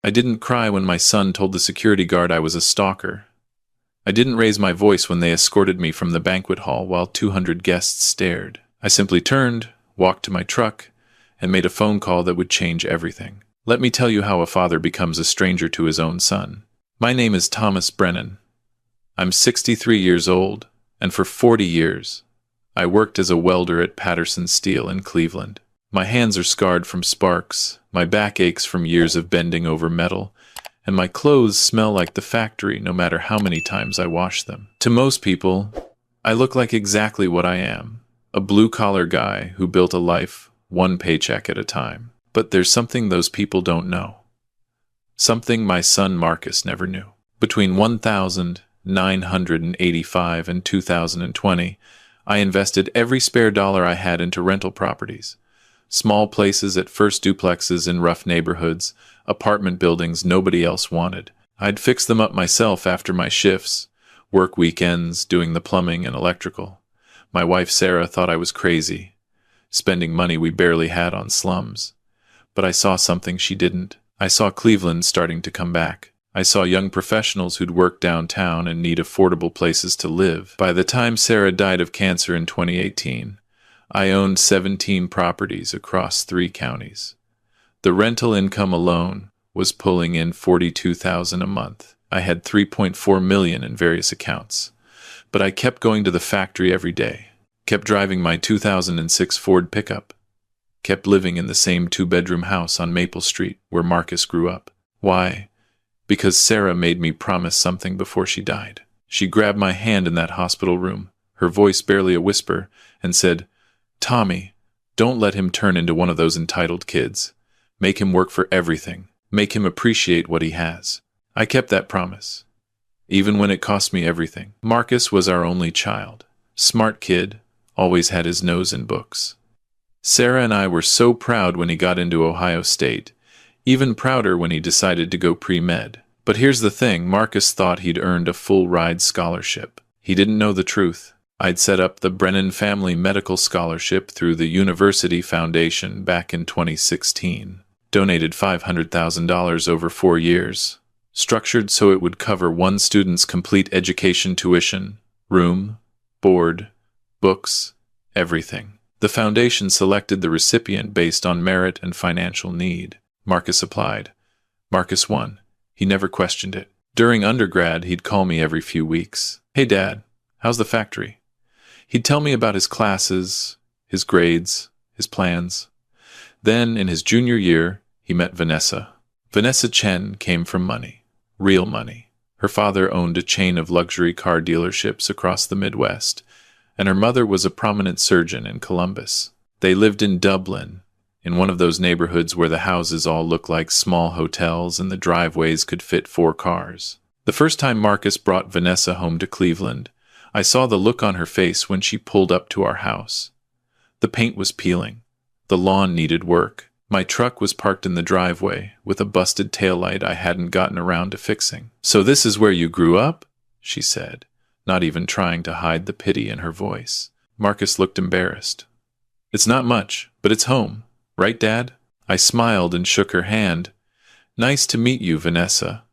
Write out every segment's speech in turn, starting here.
I didn't cry when my son told the security guard I was a stalker. I didn't raise my voice when they escorted me from the banquet hall while 200 guests stared. I simply turned, walked to my truck, and made a phone call that would change everything. Let me tell you how a father becomes a stranger to his own son. My name is Thomas Brennan. I'm 63 years old, and for 40 years, I worked as a welder at Patterson Steel in Cleveland. My hands are scarred from sparks, my back aches from years of bending over metal, and my clothes smell like the factory no matter how many times I wash them. To most people, I look like exactly what I am, a blue-collar guy who built a life one paycheck at a time. But there's something those people don't know. Something my son Marcus never knew. Between 1985 and 2020, I invested every spare dollar I had into rental properties. Small places at first duplexes in rough neighborhoods, apartment buildings nobody else wanted. I'd fix them up myself after my shifts, work weekends, doing the plumbing and electrical. My wife Sarah thought I was crazy, spending money we barely had on slums. But I saw something she didn't. I saw Cleveland starting to come back. I saw young professionals who'd work downtown and need affordable places to live. By the time Sarah died of cancer in 2018, I owned 17 properties across 3 counties. The rental income alone was pulling in $42,000 a month. I had $3.4 million in various accounts. But I kept going to the factory every day, kept driving my 2006 Ford pickup, kept living in the same 2-bedroom house on Maple Street where Marcus grew up. Why? Because Sarah made me promise something before she died. She grabbed my hand in that hospital room, her voice barely a whisper, and said, "Tommy, don't let him turn into one of those entitled kids. Make him work for everything. Make him appreciate what he has." I kept that promise, even when it cost me everything. Marcus was our only child. Smart kid, always had his nose in books. Sarah and I were so proud when he got into Ohio State, even prouder when he decided to go pre-med. But here's the thing, Marcus thought he'd earned a full-ride scholarship. He didn't know the truth. I'd set up the Brennan Family Medical Scholarship through the University Foundation back in 2016. Donated $500,000 over 4 years. Structured so it would cover one student's complete education tuition, room, board, books, everything. The foundation selected the recipient based on merit and financial need. Marcus applied. Marcus won. He never questioned it. During undergrad, he'd call me every few weeks. "Hey, Dad, how's the factory?" He'd tell me about his classes, his grades, his plans. Then, in his junior year, he met Vanessa. Vanessa Chen came from money. Real money. Her father owned a chain of luxury car dealerships across the Midwest, and her mother was a prominent surgeon in Columbus. They lived in Dublin, in one of those neighborhoods where the houses all look like small hotels and the driveways could fit 4 cars. The first time Marcus brought Vanessa home to Cleveland, I saw the look on her face when she pulled up to our house. The paint was peeling. The lawn needed work. My truck was parked in the driveway, with a busted taillight I hadn't gotten around to fixing. "So this is where you grew up?" she said, not even trying to hide the pity in her voice. Marcus looked embarrassed. "It's not much, but it's home. Right, Dad?" I smiled and shook her hand. "Nice to meet you, Vanessa.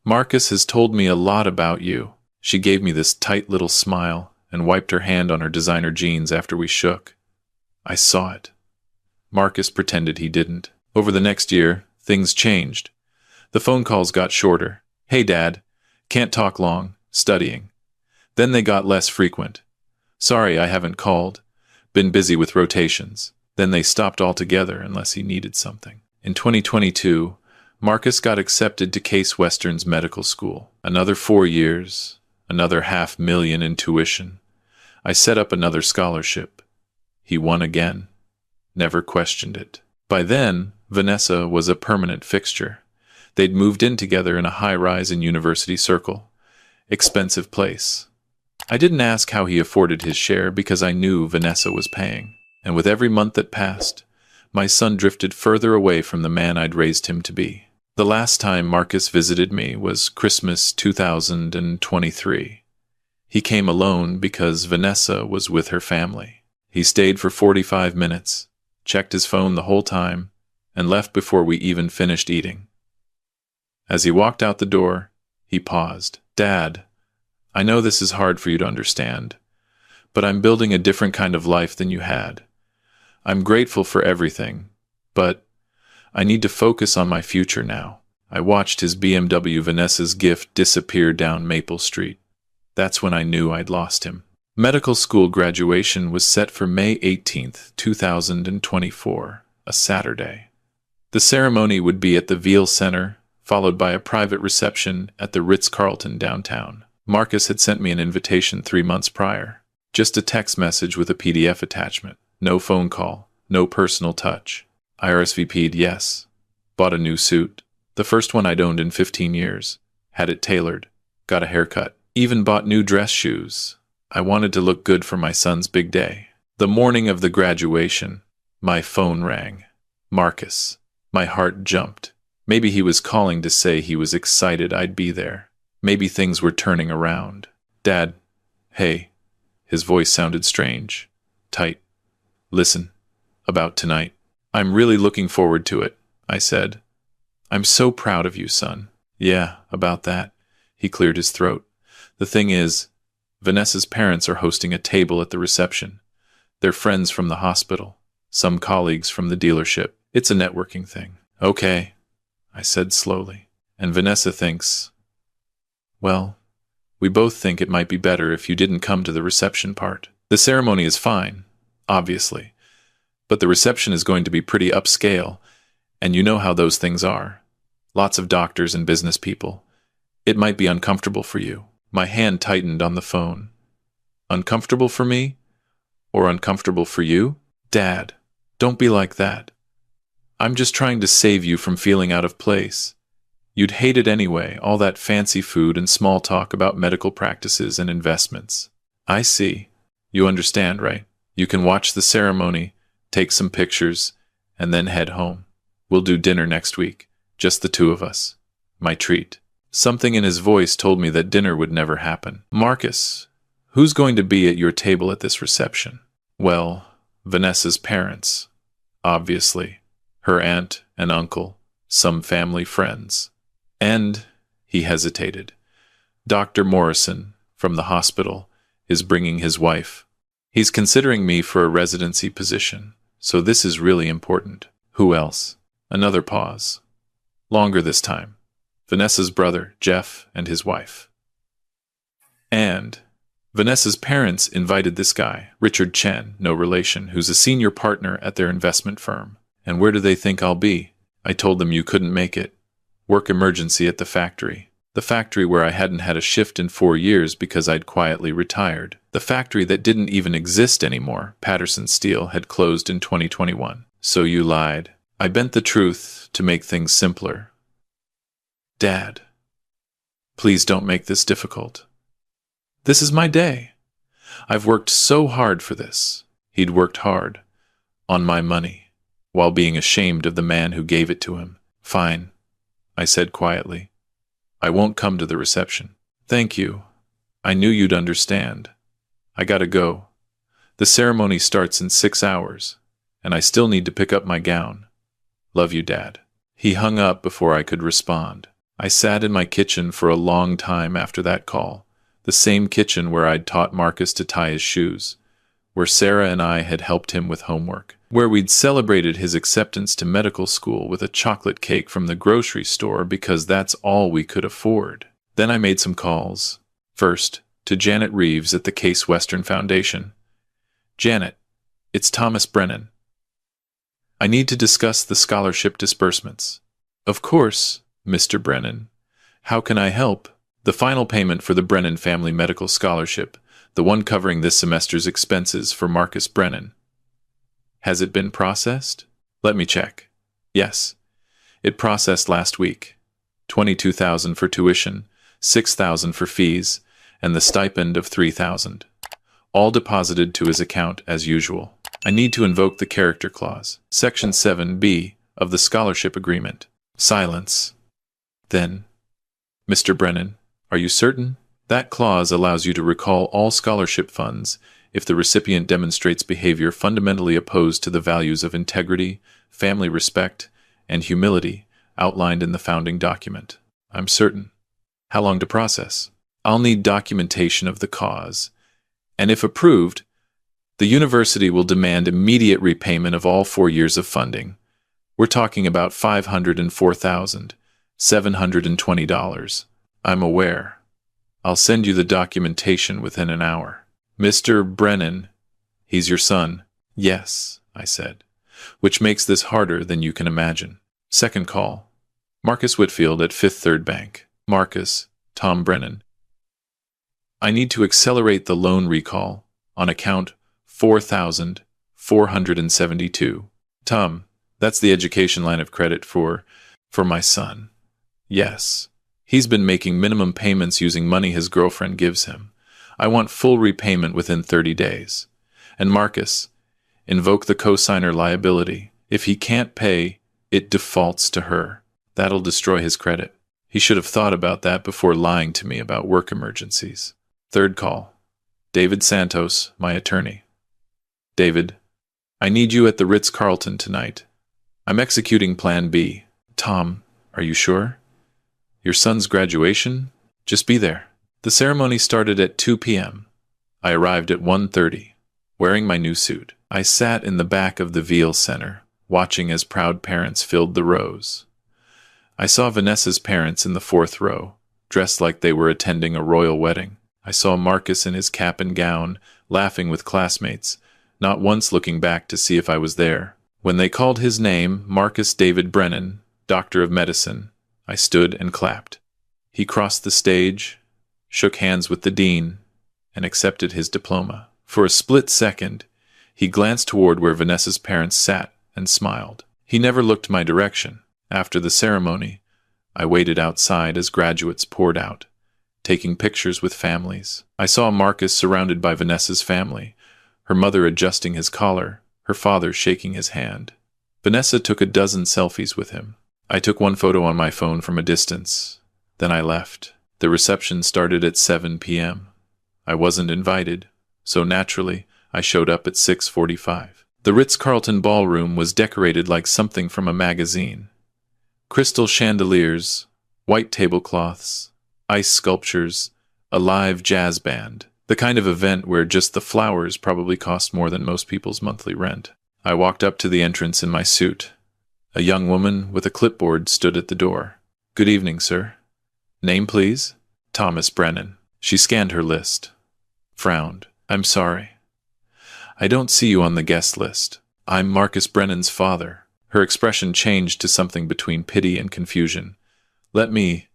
Marcus has told me a lot about you." She gave me this tight little smile and wiped her hand on her designer jeans after we shook. I saw it. Marcus pretended he didn't. Over the next year, things changed. The phone calls got shorter. "Hey, Dad. Can't talk long. Studying." Then they got less frequent. "Sorry, I haven't called. Been busy with rotations." Then they stopped altogether unless he needed something. In 2022, Marcus got accepted to Case Western's medical school. Another 4 years, another $500,000 in tuition. I set up another scholarship. He won again. Never questioned it. By then, Vanessa was a permanent fixture. They'd moved in together in a high-rise in University Circle. Expensive place. I didn't ask how he afforded his share because I knew Vanessa was paying. And with every month that passed, my son drifted further away from the man I'd raised him to be. The last time Marcus visited me was Christmas 2023. He came alone because Vanessa was with her family. He stayed for 45 minutes, checked his phone the whole time, and left before we even finished eating. As he walked out the door, he paused. Dad, I know this is hard for you to understand, but I'm building a different kind of life than you had. I'm grateful for everything, but I need to focus on my future now. I watched his BMW Vanessa's gift disappear down Maple Street. That's when I knew I'd lost him. Medical school graduation was set for May 18th, 2024, a Saturday. The ceremony would be at the Veal Center, followed by a private reception at the Ritz-Carlton downtown. Marcus had sent me an invitation 3 months prior. Just a text message with a PDF attachment. No phone call, no personal touch. I RSVP'd yes. Bought a new suit. The first one I'd owned in 15 years. Had it tailored. Got a haircut. Even bought new dress shoes. I wanted to look good for my son's big day. The morning of the graduation, my phone rang. Marcus. My heart jumped. Maybe he was calling to say he was excited I'd be there. Maybe things were turning around. Dad. Hey. His voice sounded strange. Tight. Listen. About tonight. I'm really looking forward to it, I said. I'm so proud of you, son. Yeah, about that. He cleared his throat. The thing is, Vanessa's parents are hosting a table at the reception. They're friends from the hospital, some colleagues from the dealership. It's a networking thing. Okay, I said slowly. And Vanessa thinks, well, we both think it might be better if you didn't come to the reception part. The ceremony is fine, obviously, but the reception is going to be pretty upscale, and you know how those things are. Lots of doctors and business people. It might be uncomfortable for you. My hand tightened on the phone. Uncomfortable for me? Or uncomfortable for you? Dad, don't be like that. I'm just trying to save you from feeling out of place. You'd hate it anyway, all that fancy food and small talk about medical practices and investments. I see. You understand, right? You can watch the ceremony, take some pictures, and then head home. We'll do dinner next week, just the two of us. My treat. Something in his voice told me that dinner would never happen. Marcus, who's going to be at your table at this reception? Well, Vanessa's parents, obviously. Her aunt and uncle, some family friends. And, he hesitated, Dr. Morrison, from the hospital, is bringing his wife. He's considering me for a residency position, so this is really important. Who else? Another pause. Longer this time. Vanessa's brother, Jeff, and his wife. And Vanessa's parents invited this guy, Richard Chen, no relation, who's a senior partner at their investment firm. And where do they think I'll be? I told them you couldn't make it. Work emergency at the factory. The factory where I hadn't had a shift in 4 years because I'd quietly retired. The factory that didn't even exist anymore, Patterson Steel, had closed in 2021. So you lied. I bent the truth to make things simpler. Dad, please don't make this difficult. This is my day. I've worked so hard for this. He'd worked hard. On my money. While being ashamed of the man who gave it to him. Fine, I said quietly. I won't come to the reception. Thank you. I knew you'd understand. I gotta go. The ceremony starts in 6 hours, and I still need to pick up my gown. Love you, Dad. He hung up before I could respond. I sat in my kitchen for a long time after that call, the same kitchen where I'd taught Marcus to tie his shoes, where Sarah and I had helped him with homework, where we'd celebrated his acceptance to medical school with a chocolate cake from the grocery store because that's all we could afford. Then I made some calls. First, to Janet Reeves at the Case Western Foundation. Janet, it's Thomas Brennan. I need to discuss the scholarship disbursements. Of course, Mr. Brennan. How can I help? The final payment for the Brennan Family Medical Scholarship, the one covering this semester's expenses for Marcus Brennan. Has it been processed? Let me check. Yes. It processed last week. $22,000 for tuition, $6,000 for fees, and the stipend of $3,000. All deposited to his account as usual. I need to invoke the character clause, Section 7B of the scholarship agreement. Silence. Then, Mr. Brennan, are you certain? That clause allows you to recall all scholarship funds if the recipient demonstrates behavior fundamentally opposed to the values of integrity, family respect, and humility outlined in the founding document. I'm certain. How long to process? I'll need documentation of the cause, and if approved, the university will demand immediate repayment of all 4 years of funding. We're talking about $504,720. I'm aware. I'll send you the documentation within an hour. Mr. Brennan, he's your son. Yes, I said, which makes this harder than you can imagine. Second call. Marcus Whitfield at Fifth Third Bank. Marcus, Tom Brennan. I need to accelerate the loan recall on account 4,472. Tom, that's the education line of credit for my son. Yes. He's been making minimum payments using money his girlfriend gives him. I want full repayment within 30 days. And Marcus, invoke the cosigner liability. If he can't pay, it defaults to her. That'll destroy his credit. He should have thought about that before lying to me about work emergencies. Third call. David Santos, my attorney. David, I need you at the Ritz-Carlton tonight. I'm executing Plan B. Tom, are you sure? Your son's graduation? Just be there. The ceremony started at 2 p.m. I arrived at 1:30, wearing my new suit. I sat in the back of the Veal Center, watching as proud parents filled the rows. I saw Vanessa's parents in the fourth row, dressed like they were attending a royal wedding. I saw Marcus in his cap and gown, laughing with classmates, not once looking back to see if I was there. When they called his name, Marcus David Brennan, Doctor of Medicine, I stood and clapped. He crossed the stage, shook hands with the dean, and accepted his diploma. For a split second, he glanced toward where Vanessa's parents sat and smiled. He never looked my direction. After the ceremony, I waited outside as graduates poured out, taking pictures with families. I saw Marcus surrounded by Vanessa's family, her mother adjusting his collar, her father shaking his hand. Vanessa took a dozen selfies with him. I took one photo on my phone from a distance. Then I left. The reception started at 7 p.m. I wasn't invited, so naturally, I showed up at 6:45. The Ritz-Carlton ballroom was decorated like something from a magazine. Crystal chandeliers, white tablecloths, ice sculptures, a live jazz band. The kind of event where just the flowers probably cost more than most people's monthly rent. I walked up to the entrance in my suit. A young woman with a clipboard stood at the door. Good evening, sir. Name, please? Thomas Brennan. She scanned her list. Frowned. I'm sorry. I don't see you on the guest list. I'm Marcus Brennan's father. Her expression changed to something between pity and confusion. Let me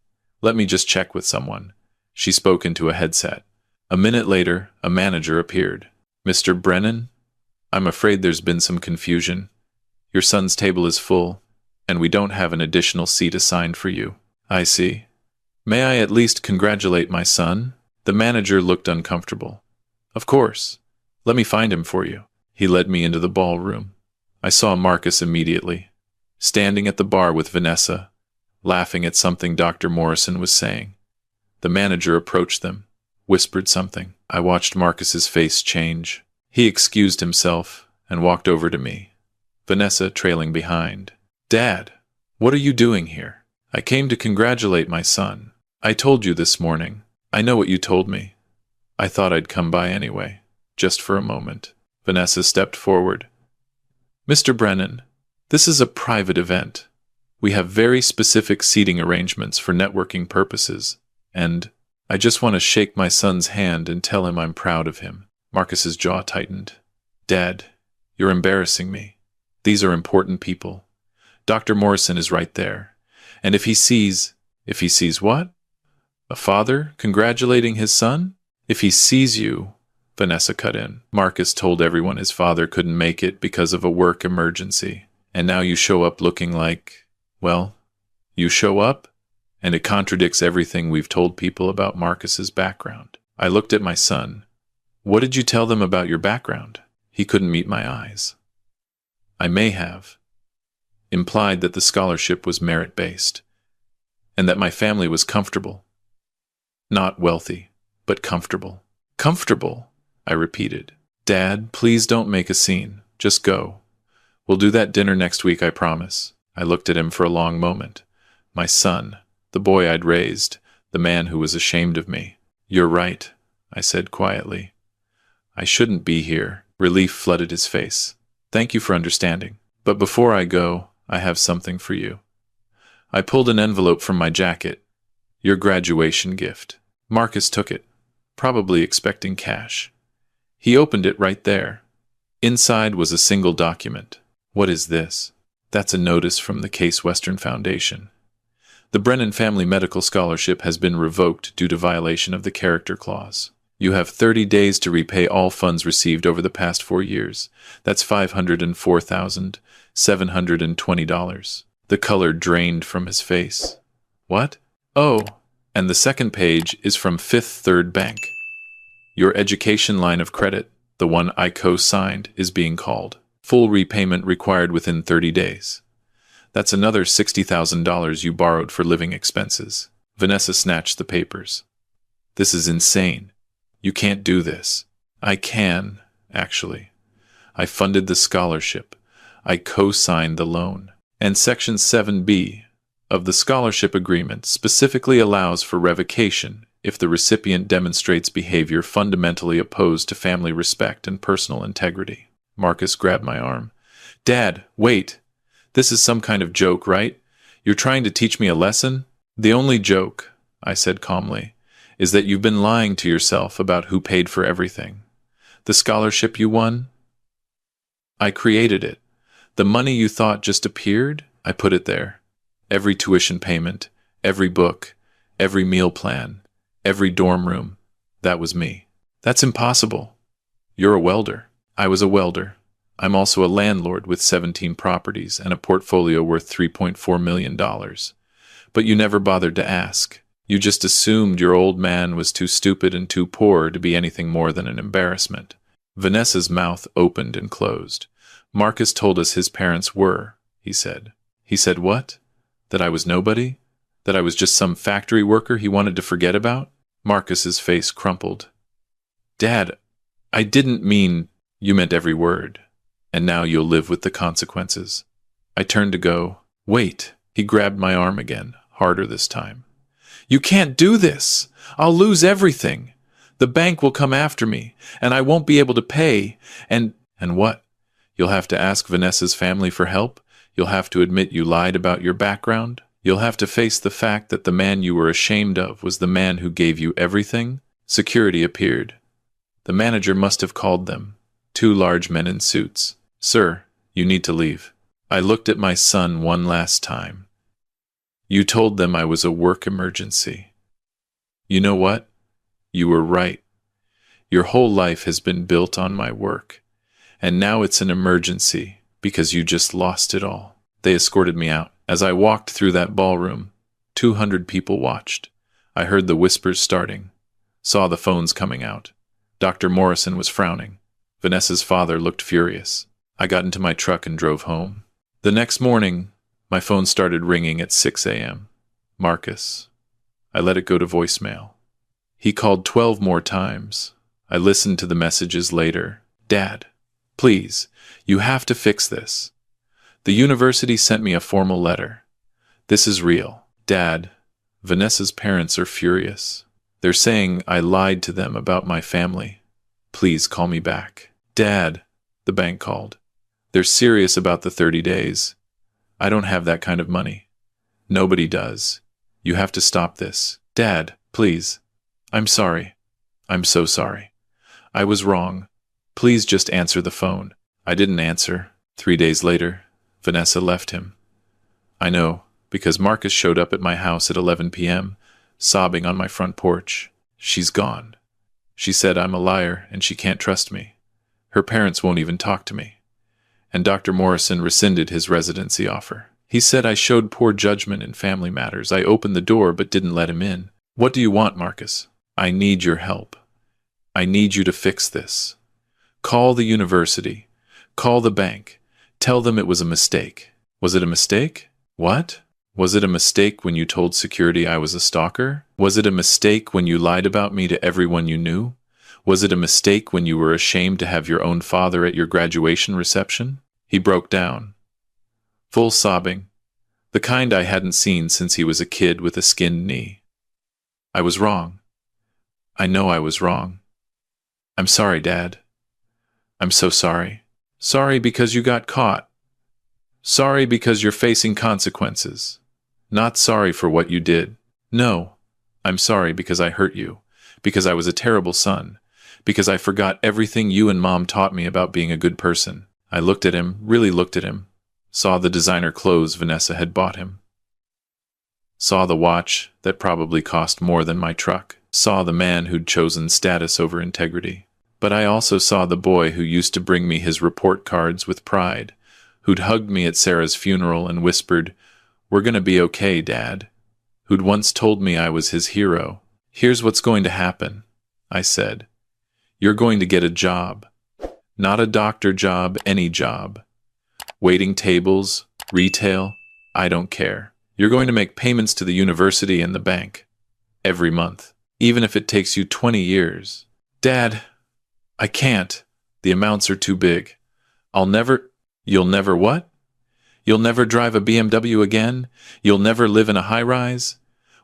just check with someone. She spoke into a headset. A minute later, a manager appeared. Mr. Brennan? I'm afraid there's been some confusion. Your son's table is full, and we don't have an additional seat assigned for you. I see. May I at least congratulate my son? The manager looked uncomfortable. Of course. Let me find him for you. He led me into the ballroom. I saw Marcus immediately, standing at the bar with Vanessa, laughing at something Dr. Morrison was saying. The manager approached them, whispered something. I watched Marcus's face change. He excused himself and walked over to me, Vanessa trailing behind. Dad, what are you doing here? I came to congratulate my son. I told you this morning. I know what you told me. I thought I'd come by anyway, just for a moment. Vanessa stepped forward. Mr. Brennan, this is a private event. We have very specific seating arrangements for networking purposes, and I just want to shake my son's hand and tell him I'm proud of him. Marcus's jaw tightened. Dad, you're embarrassing me. These are important people. Dr. Morrison is right there. And if he sees what? A father congratulating his son? If he sees you, Vanessa cut in. Marcus told everyone his father couldn't make it because of a work emergency. And now you show up looking like, well, you show up, and it contradicts everything we've told people about Marcus's background. I looked at my son. What did you tell them about your background? He couldn't meet my eyes. I may have implied that the scholarship was merit-based, and that my family was comfortable. Not wealthy, but comfortable. Comfortable, I repeated. Dad, please don't make a scene. Just go. We'll do that dinner next week, I promise. I looked at him for a long moment. My son, the boy I'd raised, the man who was ashamed of me. "You're right," I said quietly. "I shouldn't be here." Relief flooded his face. "Thank you for understanding. But before I go, I have something for you." I pulled an envelope from my jacket. "Your graduation gift." Marcus took it, probably expecting cash. He opened it right there. Inside was a single document. "What is this?" "That's a notice from the Case Western Foundation. The Brennan Family Medical Scholarship has been revoked due to violation of the character clause. You have 30 days to repay all funds received over the past 4 years. That's $504,720. The color drained from his face. "What?" "Oh, and the second page is from Fifth Third Bank. Your education line of credit, the one I co-signed, is being called. Full repayment required within 30 days. That's another $60,000 you borrowed for living expenses." Vanessa snatched the papers. "This is insane. You can't do this." "I can, actually. I funded the scholarship. I co-signed the loan. And Section 7B of the scholarship agreement specifically allows for revocation if the recipient demonstrates behavior fundamentally opposed to family respect and personal integrity." Marcus grabbed my arm. "Dad, wait. This is some kind of joke, right? You're trying to teach me a lesson?" "The only joke," I said calmly, "is that you've been lying to yourself about who paid for everything. The scholarship you won? I created it. The money you thought just appeared? I put it there. Every tuition payment, every book, every meal plan, every dorm room. That was me." "That's impossible." "You're a welder. I was a welder. I'm also a landlord with 17 properties and a portfolio worth $3.4 million. But you never bothered to ask. You just assumed your old man was too stupid and too poor to be anything more than an embarrassment." Vanessa's mouth opened and closed. "Marcus told us his parents were," he said. "He said what? That I was nobody? That I was just some factory worker he wanted to forget about?" Marcus's face crumpled. "Dad, I didn't mean—" "You meant every word. And now you'll live with the consequences." I turned to go. "Wait." He grabbed my arm again, harder this time. "You can't do this. I'll lose everything. The bank will come after me, and I won't be able to pay, and what? You'll have to ask Vanessa's family for help? You'll have to admit you lied about your background? You'll have to face the fact that the man you were ashamed of was the man who gave you everything?" Security appeared. The manager must have called them. 2 large men in suits. "Sir, you need to leave." I looked at my son one last time. "You told them I was a work emergency. You know what? You were right. Your whole life has been built on my work. And now it's an emergency because you just lost it all." They escorted me out. As I walked through that ballroom, 200 people watched. I heard the whispers starting, saw the phones coming out. Dr. Morrison was frowning. Vanessa's father looked furious. I got into my truck and drove home. The next morning, my phone started ringing at 6 a.m. Marcus. I let it go to voicemail. He called 12 more times. I listened to the messages later. "Dad, please, you have to fix this. The university sent me a formal letter. This is real. Dad, Vanessa's parents are furious. They're saying I lied to them about my family. Please call me back." "Dad," the bank called. "They're serious about the 30 days. I don't have that kind of money. Nobody does. You have to stop this. Dad, please. I'm sorry. I'm so sorry. I was wrong. Please just answer the phone." I didn't answer. 3 days later, Vanessa left him. I know, because Marcus showed up at my house at 11 p.m., sobbing on my front porch. She's gone. She said I'm a liar and she can't trust me. Her parents won't even talk to me. And Dr. Morrison rescinded his residency offer. He said I showed poor judgment in family matters. I opened the door but didn't let him in. What do you want, Marcus? I need your help. I need you to fix this. Call the university. Call the bank. Tell them it was a mistake. Was it a mistake? What? Was it a mistake when you told security I was a stalker? Was it a mistake when you lied about me to everyone you knew? Was it a mistake when you were ashamed to have your own father at your graduation reception? He broke down. Full sobbing. The kind I hadn't seen since he was a kid with a skinned knee. I was wrong. I know I was wrong. I'm sorry, Dad. I'm so sorry. Sorry because you got caught. Sorry because you're facing consequences. Not sorry for what you did. No, I'm sorry because I hurt you, because I was a terrible son, because I forgot everything you and Mom taught me about being a good person. I looked at him, really looked at him, saw the designer clothes Vanessa had bought him, saw the watch that probably cost more than my truck, saw the man who'd chosen status over integrity. But I also saw the boy who used to bring me his report cards with pride, who'd hugged me at Sarah's funeral and whispered, "We're gonna be okay, Dad," who'd once told me I was his hero. "Here's what's going to happen," I said. "You're going to get a job. Not a doctor job, any job. Waiting tables, retail, I don't care. You're going to make payments to the university and the bank. Every month. Even if it takes you 20 years. Dad, I can't. The amounts are too big. You'll never what? You'll never drive a BMW again? You'll never live in a high-rise?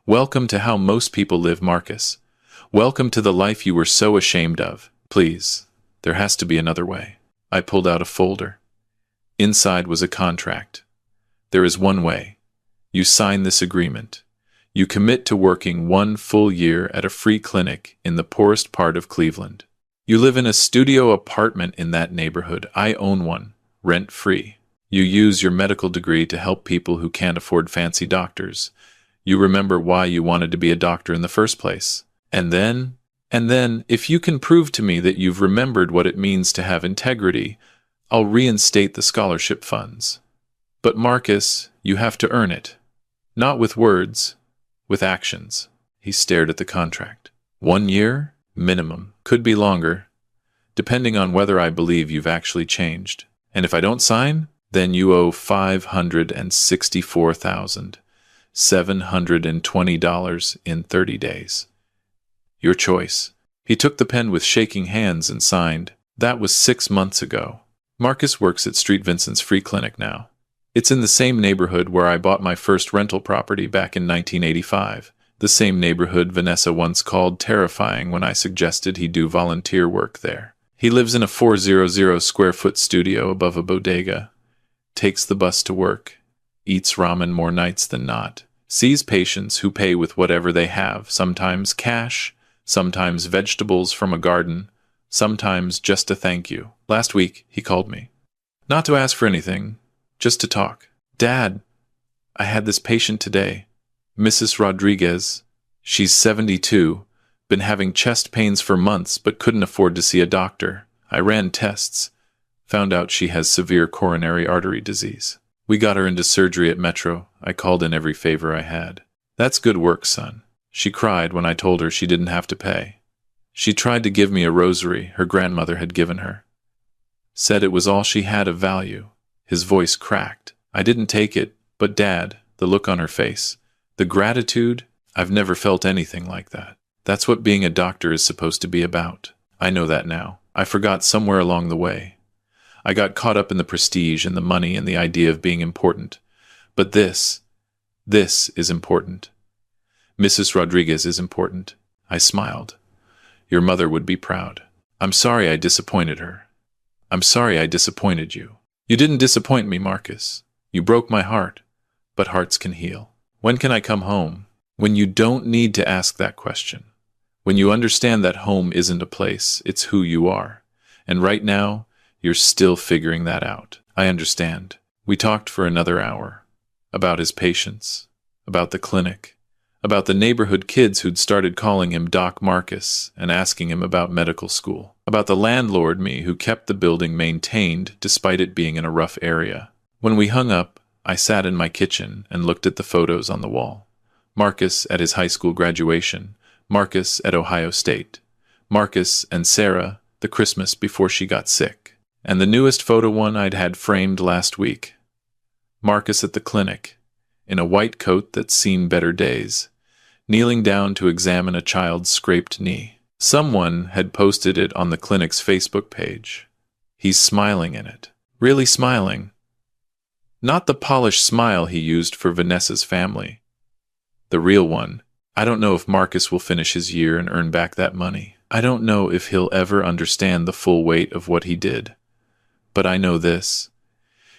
Welcome to how most people live, Marcus. Welcome to the life you were so ashamed of. Please, there has to be another way." I pulled out a folder. Inside was a contract. "There is one way. You sign this agreement. You commit to working 1 full year at a free clinic in the poorest part of Cleveland. You live in a studio apartment in that neighborhood. I own one, rent-free. You use your medical degree to help people who can't afford fancy doctors. You remember why you wanted to be a doctor in the first place. And then, if you can prove to me that you've remembered what it means to have integrity, I'll reinstate the scholarship funds. But Marcus, you have to earn it. Not with words, with actions." He stared at the contract. 1 year? Minimum. Could be longer, depending on whether I believe you've actually changed. And if I don't sign, then you owe $564,720 in 30 days. Your choice. He took the pen with shaking hands and signed. That was 6 months ago. Marcus works at Street Vincent's free clinic now. It's in the same neighborhood where I bought my first rental property back in 1985. The same neighborhood Vanessa once called terrifying when I suggested he do volunteer work there. He lives in a 400-square-foot studio above a bodega, takes the bus to work, eats ramen more nights than not, sees patients who pay with whatever they have, sometimes cash, sometimes vegetables from a garden, sometimes just a thank you. Last week, he called me. Not to ask for anything, just to talk. "Dad, I had this patient today. Mrs. Rodriguez. She's 72, been having chest pains for months but couldn't afford to see a doctor. I ran tests, found out she has severe coronary artery disease. We got her into surgery at Metro. I called in every favor I had. That's good work, son." She cried when I told her she didn't have to pay. She tried to give me a rosary her grandmother had given her. Said it was all she had of value. His voice cracked. I didn't take it, but Dad, the look on her face, the gratitude, I've never felt anything like that. That's what being a doctor is supposed to be about. I know that now. I forgot somewhere along the way. I got caught up in the prestige and the money and the idea of being important. But this is important. Mrs. Rodriguez is important. I smiled. Your mother would be proud. I'm sorry I disappointed her. I'm sorry I disappointed you. You didn't disappoint me, Marcus. You broke my heart, but hearts can heal. When can I come home? When you don't need to ask that question. When you understand that home isn't a place, it's who you are. And right now, you're still figuring that out. I understand. We talked for another hour. About his patients. About the clinic. About the neighborhood kids who'd started calling him Doc Marcus and asking him about medical school. About the landlord me who kept the building maintained despite it being in a rough area. When we hung up, I sat in my kitchen and looked at the photos on the wall. Marcus at his high school graduation. Marcus at Ohio State. Marcus and Sarah the Christmas before she got sick. And the newest photo one I'd had framed last week. Marcus at the clinic, in a white coat that's seen better days, kneeling down to examine a child's scraped knee. Someone had posted it on the clinic's Facebook page. He's smiling in it. Really smiling. Not the polished smile he used for Vanessa's family. The real one. I don't know if Marcus will finish his year and earn back that money. I don't know if he'll ever understand the full weight of what he did. But I know this.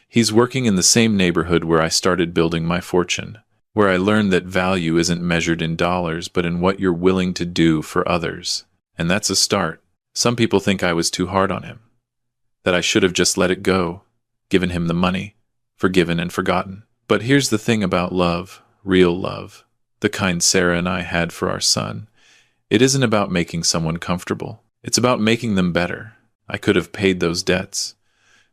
He's working in the same neighborhood where I started building my fortune, where I learned that value isn't measured in dollars but in what you're willing to do for others. And that's a start. Some people think I was too hard on him, that I should have just let it go, given him the money, forgiven and forgotten. But here's the thing about love, real love, the kind Sarah and I had for our son. It isn't about making someone comfortable. It's about making them better. I could have paid those debts,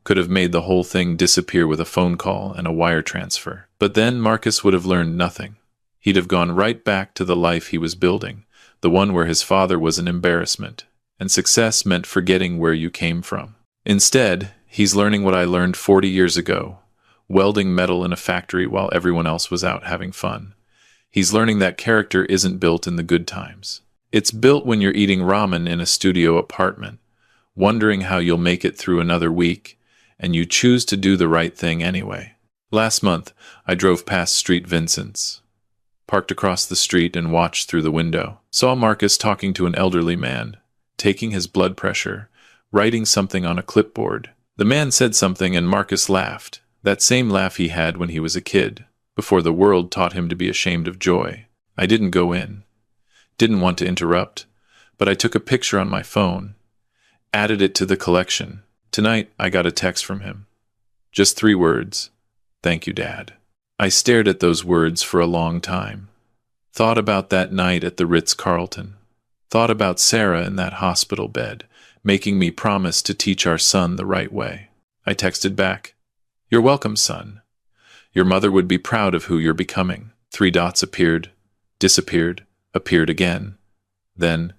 could have made the whole thing disappear with a phone call and a wire transfer. But then Marcus would have learned nothing. He'd have gone right back to the life he was building, the one where his father was an embarrassment, and success meant forgetting where you came from. Instead, he's learning what I learned 40 years ago, welding metal in a factory while everyone else was out having fun. He's learning that character isn't built in the good times. It's built when you're eating ramen in a studio apartment, wondering how you'll make it through another week, and you choose to do the right thing anyway. Last month, I drove past Street Vincent's, parked across the street and watched through the window. Saw Marcus talking to an elderly man, taking his blood pressure, writing something on a clipboard. The man said something and Marcus laughed, that same laugh he had when he was a kid, before the world taught him to be ashamed of joy. I didn't go in, didn't want to interrupt, but I took a picture on my phone, added it to the collection. Tonight, I got a text from him. Just 3 words. Thank you, Dad. I stared at those words for a long time. Thought about that night at the Ritz-Carlton. Thought about Sarah in that hospital bed, making me promise to teach our son the right way. I texted back, "You're welcome, son. Your mother would be proud of who you're becoming." 3 dots appeared, disappeared, appeared again. Then,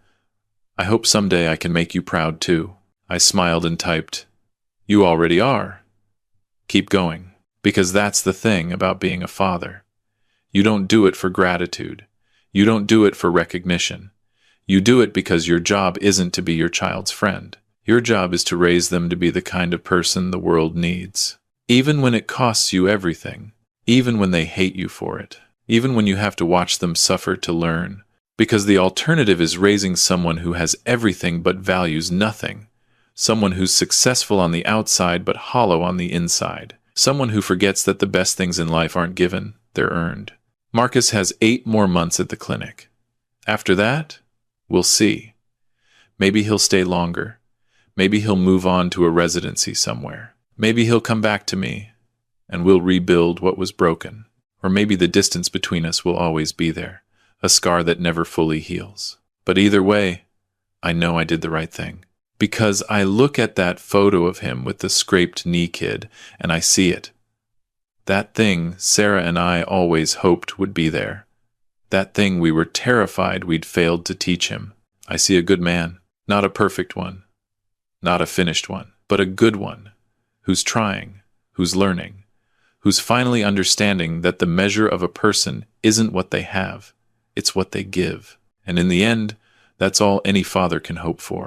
"I hope someday I can make you proud too." I smiled and typed, "You already are. Keep going." Because that's the thing about being a father. You don't do it for gratitude. You don't do it for recognition. You do it because your job isn't to be your child's friend. Your job is to raise them to be the kind of person the world needs. Even when it costs you everything. Even when they hate you for it. Even when you have to watch them suffer to learn. Because the alternative is raising someone who has everything but values nothing. Someone who's successful on the outside but hollow on the inside. Someone who forgets that the best things in life aren't given, they're earned. Marcus has 8 more months at the clinic. After that, we'll see. Maybe he'll stay longer. Maybe he'll move on to a residency somewhere. Maybe he'll come back to me, and we'll rebuild what was broken. Or maybe the distance between us will always be there, a scar that never fully heals. But either way, I know I did the right thing. Because I look at that photo of him with the scraped knee kid, and I see it. That thing Sarah and I always hoped would be there. That thing we were terrified we'd failed to teach him. I see a good man, not a perfect one, not a finished one, but a good one, who's trying, who's learning, who's finally understanding that the measure of a person isn't what they have, it's what they give. And in the end, that's all any father can hope for.